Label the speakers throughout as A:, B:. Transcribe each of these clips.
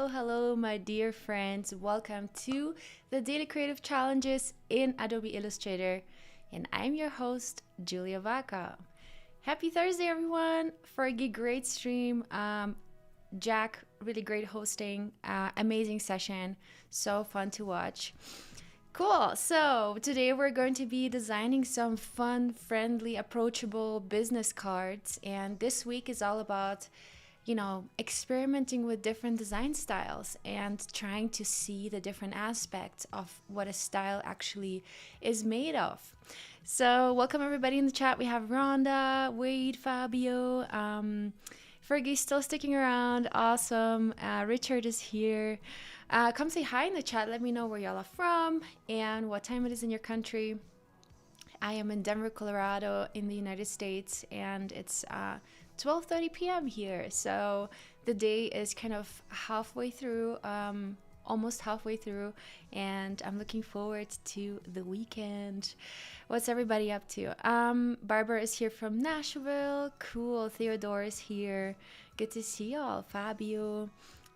A: hello, my dear friends. Welcome to the Daily Creative Challenges in Adobe Illustrator. And I'm your host, Julia Vaca. Happy Thursday, everyone. Fergie, great stream. Jack, really great hosting. Amazing session. So fun to watch. Cool. So today we're going to be designing some fun, friendly, approachable business cards. And this week is all about experimenting with different design styles and trying to see the different aspects of what a style actually is made of. So welcome everybody in the chat. We have Rhonda, Wade, Fabio, Fergie's still sticking around. Awesome. Richard is here. Come say hi in the chat. Let me know where y'all are from and what time it is in your country. I am in Denver, Colorado in the United States, and it's 12:30 p.m. here, so the day is kind of halfway through, almost halfway through, and I'm looking forward to the weekend. What's everybody up to? Barbara is here from Nashville. Cool. Theodore is here. Good to see y'all. Fabio.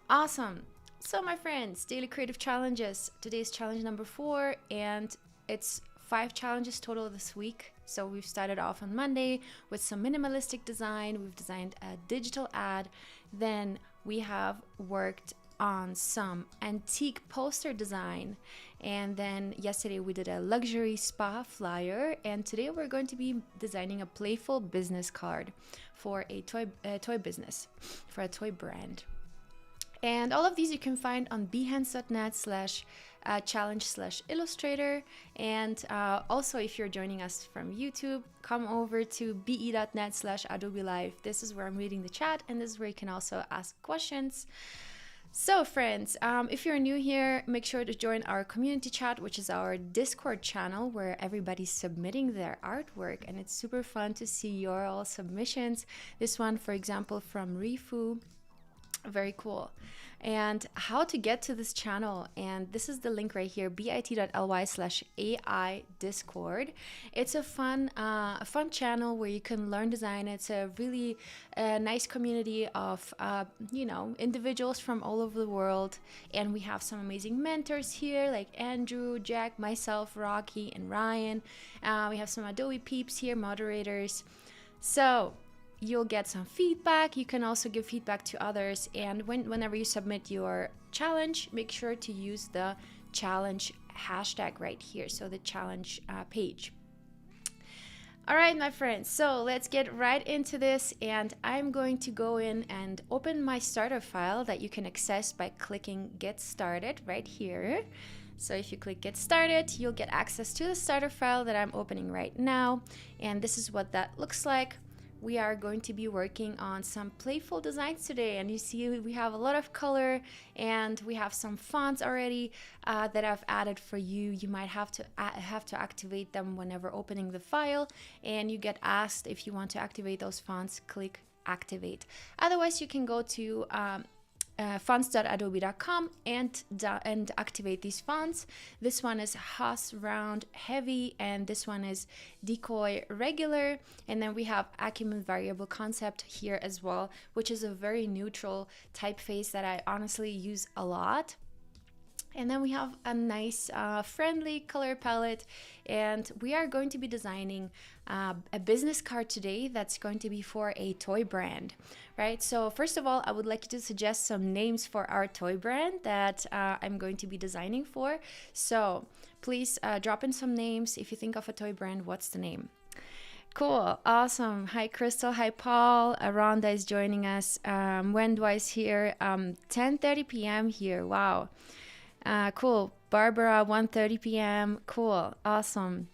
A: Awesome. So my friends, daily creative challenges. Today's challenge number 4, and it's 5 challenges total this week. So we've started off on Monday with some minimalistic design. We've designed a digital ad. Then we have worked on some antique poster design. And then yesterday we did a luxury spa flyer. And today we're going to be designing a playful business card for a toy business, for a toy brand. And all of these you can find on behance.net/challenge/illustrator. And also, if you're joining us from YouTube, come over to be.net/Adobe Live. This is where I'm reading the chat, and this is where you can also ask questions. So friends, if you're new here, make sure to join our community chat, which is our Discord channel where everybody's submitting their artwork, and it's super fun to see your all submissions. This one, for example, from Rifu. Very cool. And how to get to this channel, and this is the link right here, bit.ly/AI Discord. It's a fun channel where you can learn design. It's a really nice community of individuals from all over the world, and we have some amazing mentors here like Andrew, Jack, myself, Rocky, and Ryan. We have some Adobe peeps here, moderators. So you'll get some feedback. You can also give feedback to others, and whenever you submit your challenge, make sure to use the challenge hashtag right here, so the challenge page. All right, my friends, so let's get right into this, and I'm going to go in and open my starter file that you can access by clicking get started right here. So if you click get started, you'll get access to the starter file that I'm opening right now, and this is what that looks like. We are going to be working on some playful designs today, and you see we have a lot of color, and we have some fonts already that I've added for you. You might have to activate them whenever opening the file, and you get asked if you want to activate those fonts. Click activate. Otherwise, you can go to fonts.adobe.com and activate these fonts. This one is Haas Round Heavy, and this one is Decoy Regular, and then we have Acumen Variable Concept here as well, which is a very neutral typeface that I honestly use a lot. And then we have a nice friendly color palette, and we are going to be designing a business card today that's going to be for a toy brand, right? So first of all, I would like to suggest some names for our toy brand that I'm going to be designing for. So please drop in some names. If you think of a toy brand, what's the name? Cool. Awesome. Hi, Crystal. Hi, Paul. Rhonda is joining us. Wendwa is here. 10:30 p.m. here. Wow. Cool. Barbara, 1:30 p.m. Cool. Awesome.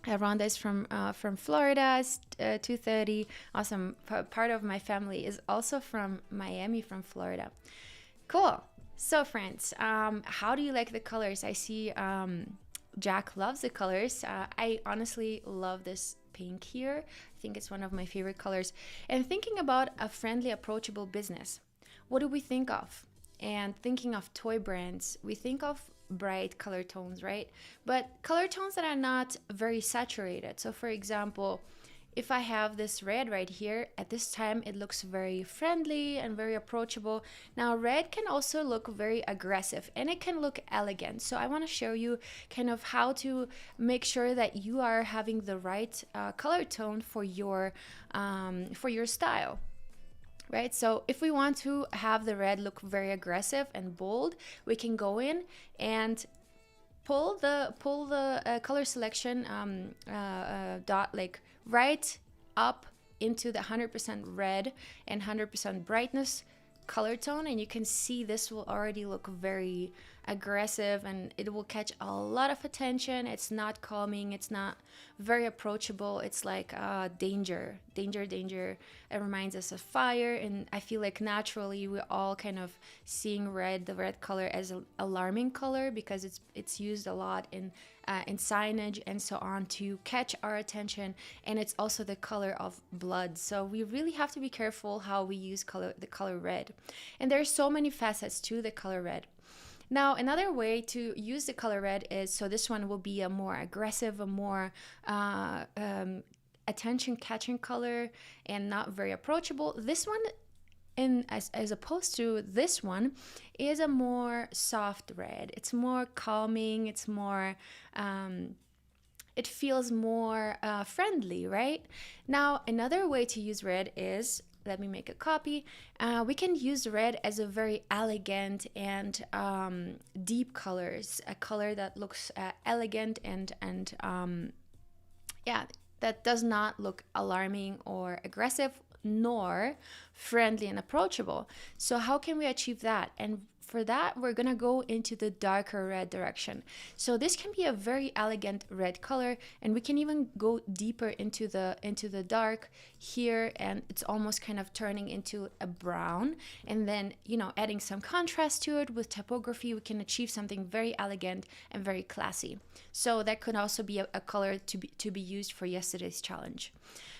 A: Rhonda is from Florida. It's 2:30. Awesome. Part of my family is also from Miami, from Florida. Cool. So friends, how do you like the colors? I see Jack loves the colors. I honestly love this pink here. I think it's one of my favorite colors. And thinking about a friendly, approachable business, what do we think of? And thinking of toy brands, we think of bright color tones, right? But color tones that are not very saturated. So for example, if I have this red right here, at this time it looks very friendly and very approachable. Now red can also look very aggressive and it can look elegant. So I want to show you kind of how to make sure that you are having the right color tone for your style. Right, so if we want to have the red look very aggressive and bold, we can go in and pull the color selection dot like right up into the 100% red and 100% brightness color tone, and you can see this will already look very aggressive and it will catch a lot of attention. It's not calming, it's not very approachable. It's like danger. It reminds us of fire, and I feel like naturally we're all kind of seeing the red color as an alarming color because it's used a lot in signage and so on to catch our attention, and it's also the color of blood. So we really have to be careful how we use the color red, and there's so many facets to the color red. Now, another way to use the color red is, so this one will be a more aggressive, a more attention-catching color and not very approachable. This one, as opposed to this one, is a more soft red. It's more calming. It's more, it feels more friendly, right? Now, another way to use red is, let me make a copy. We can use red as a very elegant and deep colors, a color that looks elegant and yeah, that does not look alarming or aggressive, nor friendly and approachable. So how can we achieve that? And for that, we're gonna go into the darker red direction. So this can be a very elegant red color, and we can even go deeper into the dark here, and it's almost kind of turning into a brown. And then, adding some contrast to it with typography, we can achieve something very elegant and very classy. So that could also be a color to be used for yesterday's challenge.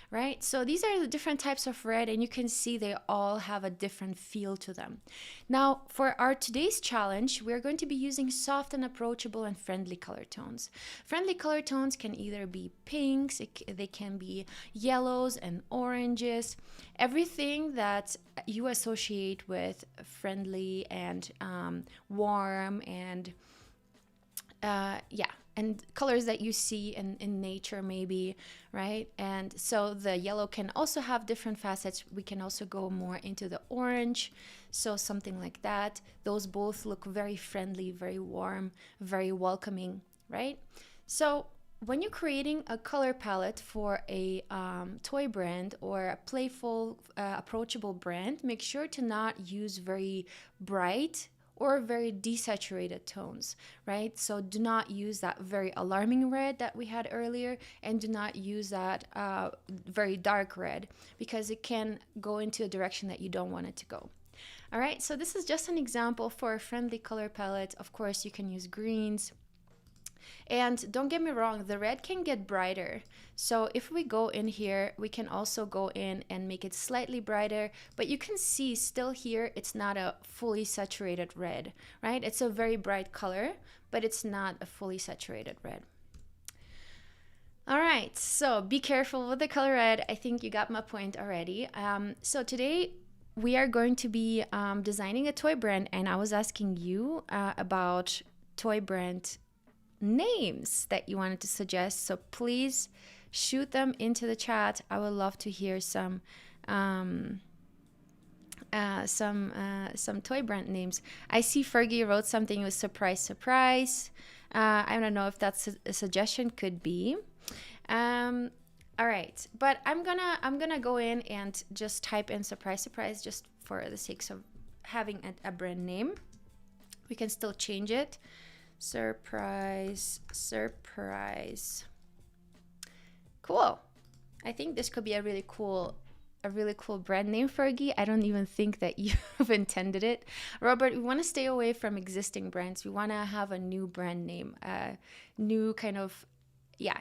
A: Right? So these are the different types of red, and you can see they all have a different feel to them. Now, for our today's challenge, we're going to be using soft and approachable and friendly color tones. Friendly color tones can either be pinks, they can be yellows and oranges, everything that you associate with friendly and warm and and colors that you see in nature maybe, right? And so the yellow can also have different facets. We can also go more into the orange, so something like that. Those both look very friendly, very warm, very welcoming, right? So when you're creating a color palette for a toy brand or a playful, approachable brand, make sure to not use very bright or very desaturated tones, right? So do not use that very alarming red that we had earlier, and do not use that very dark red, because it can go into a direction that you don't want it to go. All right, so this is just an example for a friendly color palette. Of course, you can use greens. And don't get me wrong, the red can get brighter. So if we go in here, we can also go in and make it slightly brighter, but you can see still here, it's not a fully saturated red, right? It's a very bright color, but it's not a fully saturated red. All right, so be careful with the color red. I think you got my point already. So today we are going to be designing a toy brand, and I was asking you about toy brand names that you wanted to suggest, so please shoot them into the chat. I would love to hear some toy brand names. I see Fergie wrote something with surprise. I don't know if that's a suggestion, could be. All right, but I'm gonna go in and just type in surprise just for the sake of having a brand name. We can still change it. Surprise. Cool. I think this could be a really cool brand name, Fergie. I don't even think that you've intended it. Robert, we want to stay away from existing brands. We want to have a new brand name, a new kind of,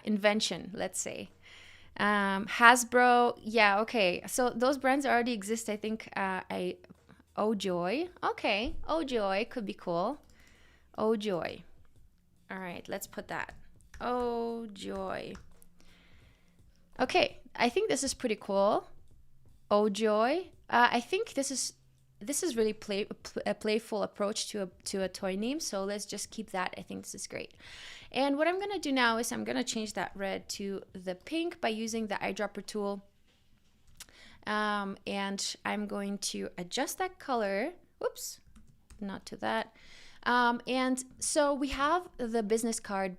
A: invention, let's say. Hasbro. Yeah, okay. So those brands already exist. I think Oh Joy. Okay. Oh Joy could be cool. Oh Joy. All right, let's put that. Oh Joy. Okay, I think this is pretty cool. Oh joy. I think this is really a playful approach to a toy name. So let's just keep that. I think this is great. And what I'm gonna do now is I'm gonna change that red to the pink by using the eyedropper tool. And I'm going to adjust that color. Whoops, not to that. And so we have the business card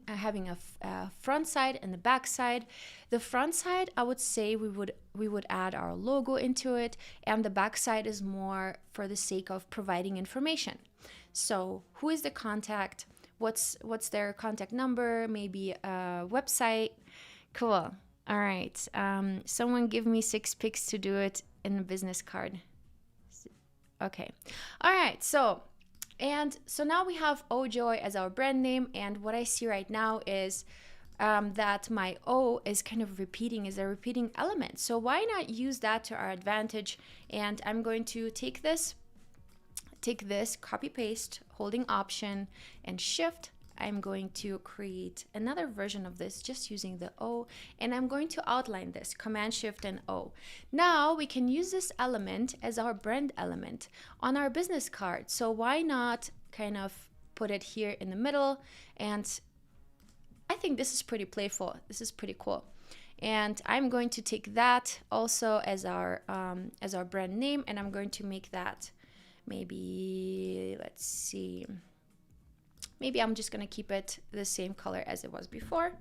A: having a front side and the back side. The front side, I would say we would add our logo into it, and the back side is more for the sake of providing information. So who is the contact? What's their contact number? Maybe a website. Cool. All right. Someone give me 6 pics to do it in a business card. Okay. All right. So now we have Oh Joy as our brand name, and what I see right now is that my O is kind of is a repeating element. So why not use that to our advantage? And I'm going to take this, copy paste, holding Option and Shift. I'm going to create another version of this just using the O, and I'm going to outline this, Command Shift and O. Now we can use this element as our brand element on our business card. So why not kind of put it here in the middle? And I think this is pretty playful. This is pretty cool. And I'm going to take that also as our brand name, and I'm going to make that maybe, let's see, maybe I'm just going to keep it the same color as it was before.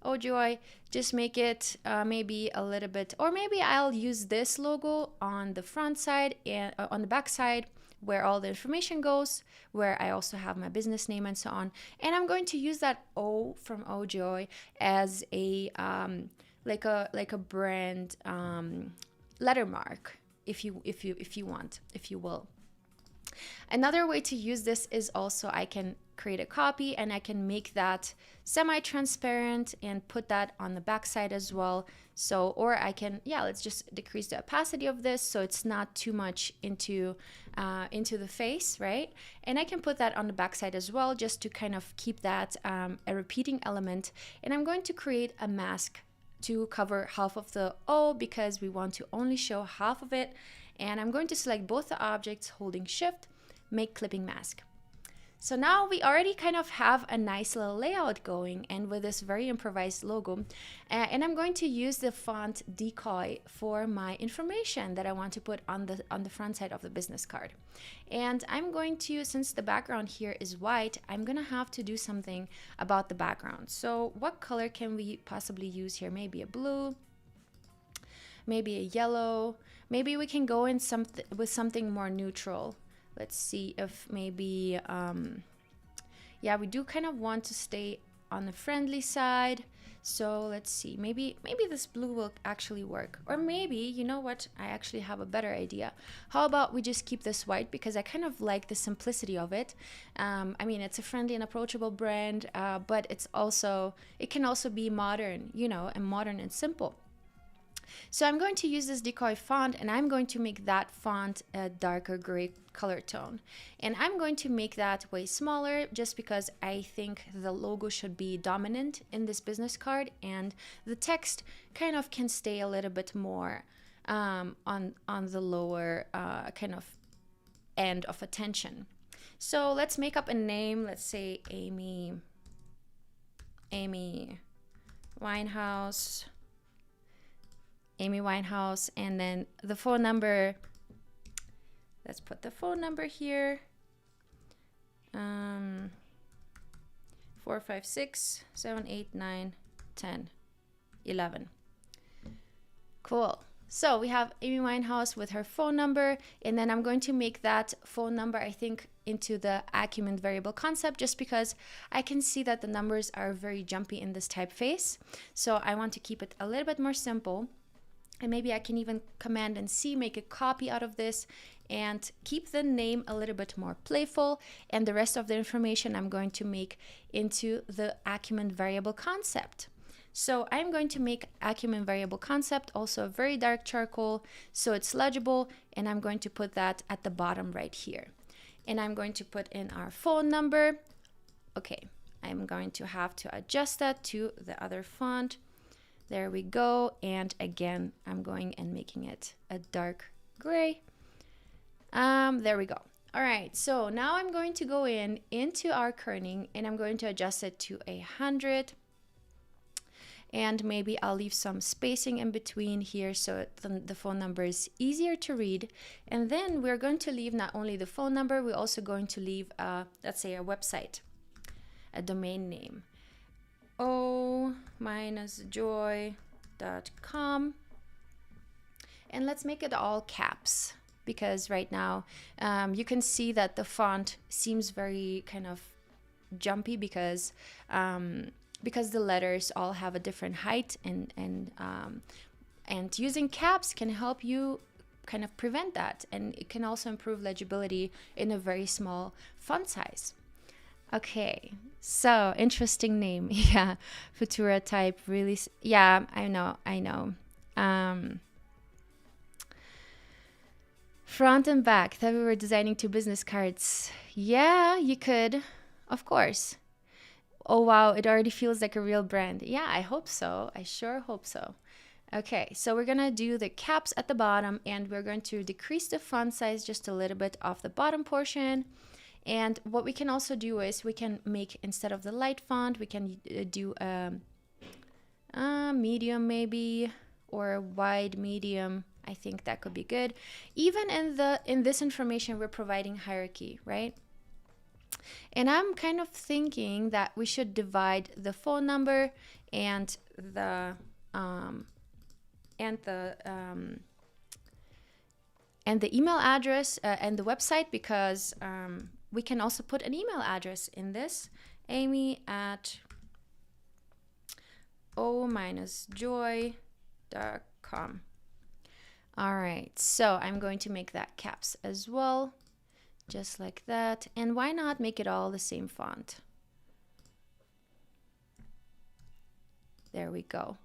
A: Oh joy, just make it maybe a little bit, or maybe I'll use this logo on the front side and on the back side where all the information goes, where I also have my business name and so on. And I'm going to use that O from Oh joy as a like a brand letter mark, if you want, if you will. Another way to use this is also I can create a copy and I can make that semi-transparent and put that on the back side as well. So, or I can, let's just decrease the opacity of this so it's not too much into the face, right? And I can put that on the back side as well, just to kind of keep that a repeating element. And I'm going to create a mask to cover half of the O because we want to only show half of it. And I'm going to select both the objects, holding Shift, make clipping mask. So now we already kind of have a nice little layout going, and with this very improvised logo. And I'm going to use the font Decoy for my information that I want to put on the front side of the business card. And I'm going to, since the background here is white, I'm gonna have to do something about the background. So what color can we possibly use here? Maybe a blue, maybe a yellow. Maybe we can go in with something more neutral. Let's see if maybe, we do kind of want to stay on the friendly side. So let's see, maybe this blue will actually work. Or maybe, you know what, I actually have a better idea. How about we just keep this white, because I kind of like the simplicity of it. I mean, it's a friendly and approachable brand, but it can also be modern, and modern and simple. So I'm going to use this Decoy font, and I'm going to make that font a darker gray color tone. And I'm going to make that way smaller just because I think the logo should be dominant in this business card, and the text kind of can stay a little bit more on the lower kind of end of attention. So let's make up a name. Let's say Amy Winehouse. And then the phone number, let's put the phone number here, 456-789-1011. Cool. So we have Amy Winehouse with her phone number, and then I'm going to make that phone number, I think, into the Acumen variable concept, just because I can see that the numbers are very jumpy in this typeface. So I want to keep it a little bit more simple. And maybe I can even Command and C, make a copy out of this, and keep the name a little bit more playful. And the rest of the information I'm going to make into the Acumen variable concept. So I'm going to make Acumen variable concept also a very dark charcoal, so it's legible. And I'm going to put that at the bottom right here. And I'm going to put in our phone number. Okay, I'm going to have to adjust that to the other font. There we go. And again, I'm going and making it a dark gray. There we go. All right, so now I'm going to go into our kerning and I'm going to adjust it to 100. And maybe I'll leave some spacing in between here so the phone number is easier to read. And then we're going to leave not only the phone number, we're also going to leave, let's say, a website, a domain name. o-joy.com. And let's make it all caps, because right now you can see that the font seems very kind of jumpy because the letters all have a different height, and using caps can help you kind of prevent that, and it can also improve legibility in a very small font size. Okay, so interesting name. Yeah, Futura type, really. Yeah, I know. Front and back. Thought we were designing 2 business cards. Yeah, you could, of course. Oh wow, it already feels like a real brand. Yeah, I hope so. I sure hope so. Okay, so we're gonna do the caps at the bottom, and we're going to decrease the font size just a little bit off the bottom portion. And what we can also do is we can make, instead of the light font, we can do a medium maybe, or a wide medium. I think that could be good. Even in this information, we're providing hierarchy, right? And I'm kind of thinking that we should divide the phone number and the email address and the website, because we can also put an email address in this, amy@o-joy.com. All right, so I'm going to make that caps as well, just like that. And why not make it all the same font? There we go.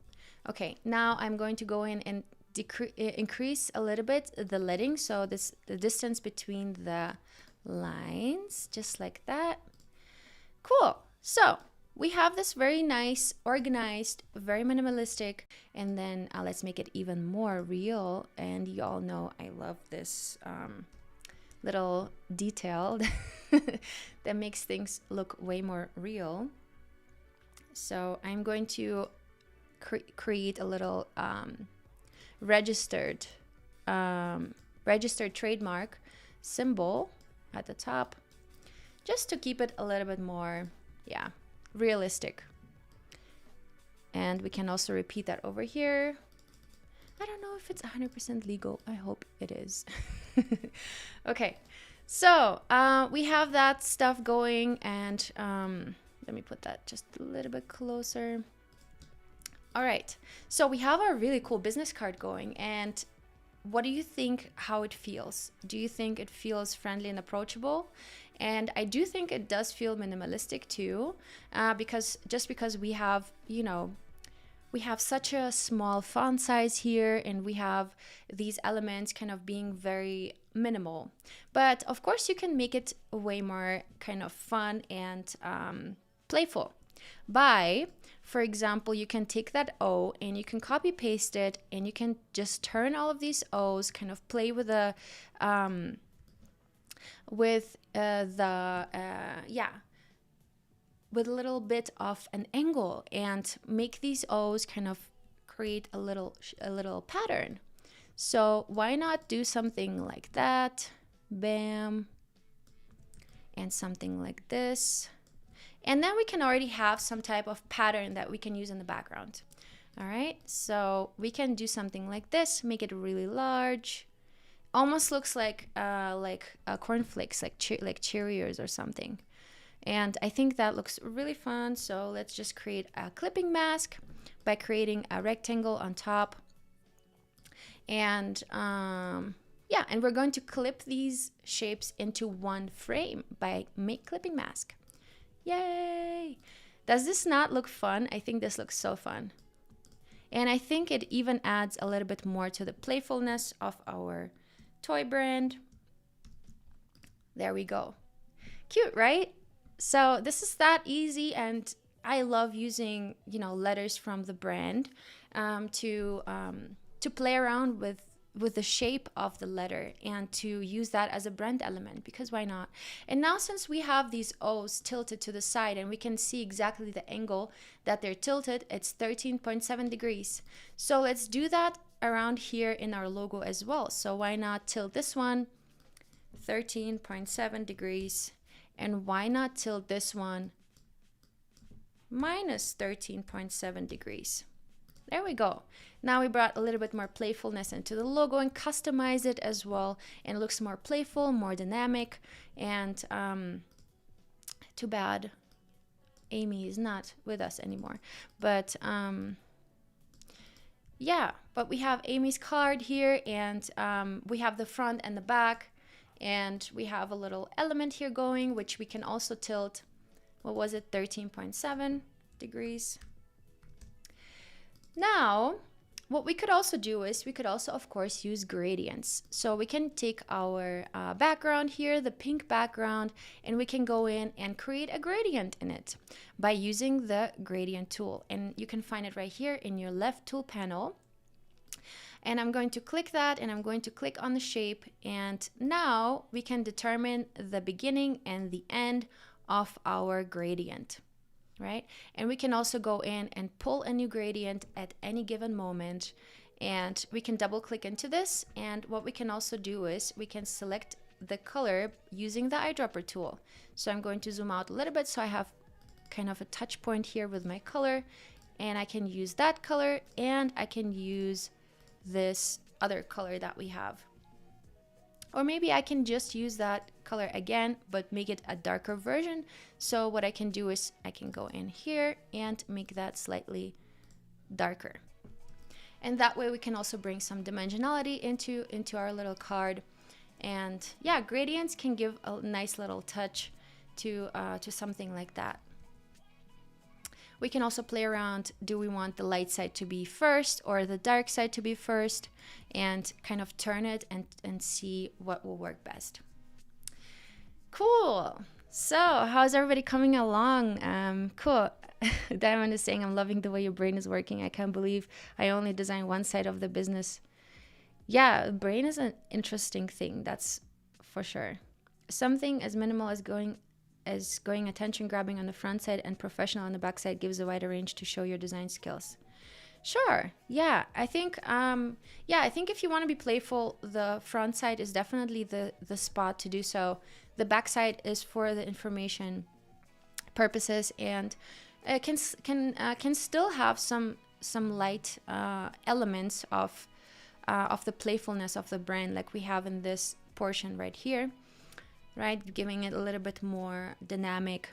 A: Okay, now I'm going to go in and increase a little bit the leading, so the distance between the lines, just like that. Cool. So we have this very nice, organized, very minimalistic, and then let's make it even more real. And you all know I love this little detail that makes things look way more real. So I'm going to create a little registered trademark symbol at the top, just to keep it a little bit more, yeah, realistic. And we can also repeat that over here. I don't know if it's 100% legal. I hope it is. Okay, so we have that stuff going, and let me put that just a little bit closer. All right, so we have our really cool business card going, and what do you think how it feels? Do you think it feels friendly and approachable? And I do think it does feel minimalistic too, because we have, we have such a small font size here, and we have these elements kind of being very minimal. But of course you can make it way more kind of fun and playful by, for example, you can take that O and you can copy paste it, and you can just turn all of these O's, kind of play with a with little bit of an angle, and make these O's kind of create a little pattern. So why not do something like that? Bam. And something like this. And then we can already have some type of pattern that we can use in the background. All right, so we can do something like this, make it really large. Almost looks like cornflakes, like Cheerios or something. And I think that looks really fun. So let's just create a clipping mask by creating a rectangle on top. And yeah, and we're going to clip these shapes into one frame by make clipping mask. Yay! Does this not look fun? I think this looks so fun. And I think it even adds a little bit more to the playfulness of our toy brand. There we go. Cute, right? So this is that easy and I love using, letters from the brand to play around with the shape of the letter and to use that as a brand element, because why not? And now since we have these O's tilted to the side and we can see exactly the angle that they're tilted, it's 13.7 degrees. So let's do that around here in our logo as well. So why not tilt this one 13.7 degrees, and why not tilt this one minus 13.7 degrees? There we go. Now we brought a little bit more playfulness into the logo and customized it as well, and it looks more playful, more dynamic. And too bad Amy is not with us anymore. But yeah, but we have Amy's card here, and we have the front and the back, and we have a little element here going, which we can also tilt. What was it? 13.7 degrees. Now, what we could also do is we could also, of course, use gradients. So we can take our background here, the pink background, and we can go in and create a gradient in it by using the gradient tool. And you can find it right here in your left tool panel. And I'm going to click that, and I'm going to click on the shape. And now we can determine the beginning and the end of our gradient. Right? And we can also go in and pull a new gradient at any given moment, and we can double click into this. And what we can also do is we can select the color using the eyedropper tool. So I'm going to zoom out a little bit so I have kind of a touch point here with my color, and I can use that color, and I can use this other color that we have. Or maybe I can just use that color again, but make it a darker version. So what I can do is I can go in here and make that slightly darker. And that way we can also bring some dimensionality into our little card. And yeah, gradients can give a nice little touch to something like that. We can also play around. Do we want the light side to be first or the dark side to be first? And kind of turn it and see what will work best. Cool. So how's everybody coming along? Cool. Diamond is saying, I'm loving the way your brain is working. I can't believe I only design one side of the business. Yeah, brain is an interesting thing. That's for sure. Something as minimal as going attention grabbing on the front side and professional on the back side gives a wider range to show your design skills. Sure. Yeah, I think if you want to be playful, the front side is definitely the spot to do so. The back side is for the information purposes, and it can still have some light elements of the playfulness of the brand, like we have in this portion right here. Right, giving it a little bit more dynamic.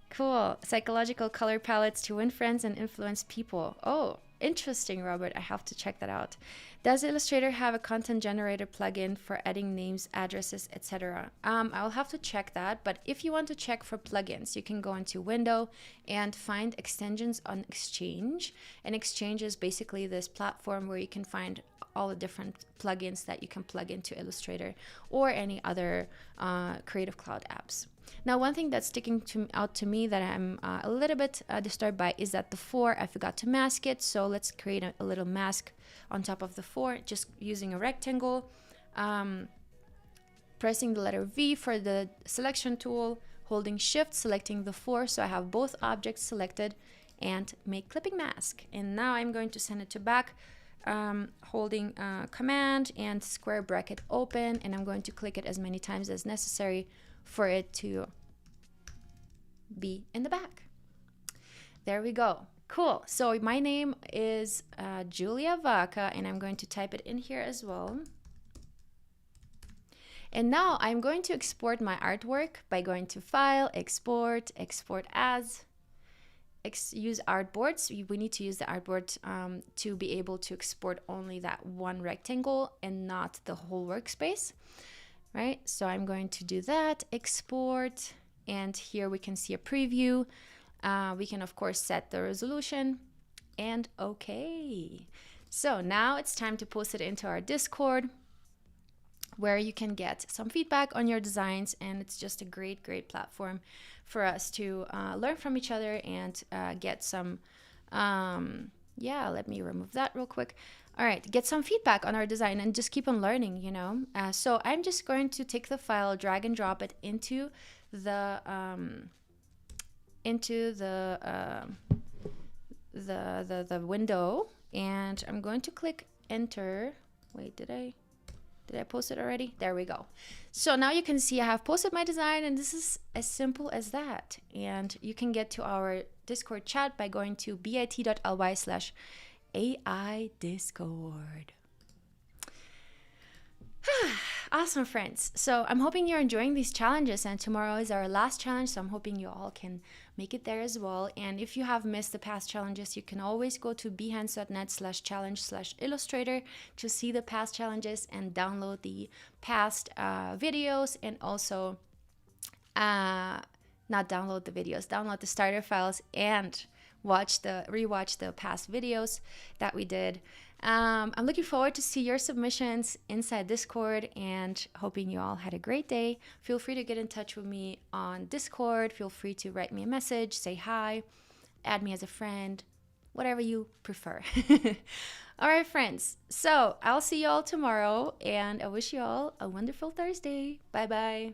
A: Cool. Psychological color palettes to win friends and influence people. Oh, interesting, Robert. I have to check that out. Does Illustrator have a content generator plugin for adding names, addresses, etc.? I'll have to check that. But if you want to check for plugins, you can go into Window and find extensions on Exchange. And Exchange is basically this platform where you can find all the different plugins that you can plug into Illustrator or any other Creative Cloud apps. Now, one thing that's sticking out to me that I'm a little bit disturbed by is that the 4, I forgot to mask it. So let's create a little mask on top of the 4, just using a rectangle, pressing the letter V for the selection tool, holding Shift, selecting the 4. So I have both objects selected, and make clipping mask. And now I'm going to send it to back, holding Command and square bracket open, and I'm going to click it as many times as necessary for it to be in the back. There we go. Cool. So my name is Julia Vaca, and I'm going to type it in here as well. And now I'm going to export my artwork by going to File, Export, Export As. Use artboards. We need to use the artboard to be able to export only that one rectangle and not the whole workspace, right? So I'm going to do that, export, and here we can see a preview. We can of course set the resolution, and okay. So now it's time to post it into our Discord, where you can get some feedback on your designs, and it's just a great platform for us to learn from each other and get some, yeah, let me remove that real quick. All right, get some feedback on our design and just keep on learning, you know. So I'm just going to take the file, drag and drop it into the window, and I'm going to click enter. Wait, did I post it already? There we go. So now you can see I have posted my design, and this is as simple as that. And you can get to our Discord chat by going to bit.ly/AI Discord. Awesome, friends. So I'm hoping you're enjoying these challenges, and tomorrow is our last challenge, so I'm hoping you all can make it there as well. And if you have missed the past challenges, you can always go to behance.net/challenge/illustrator to see the past challenges and download the past videos, and also not download the videos, download the starter files and rewatch the past videos that we did. I'm looking forward to see your submissions inside Discord, and hoping you all had a great day. Feel free to get in touch with me on Discord. Feel free to write me a message, say hi, add me as a friend, whatever you prefer. All right, friends. So I'll see you all tomorrow, and I wish you all a wonderful Thursday. Bye-bye.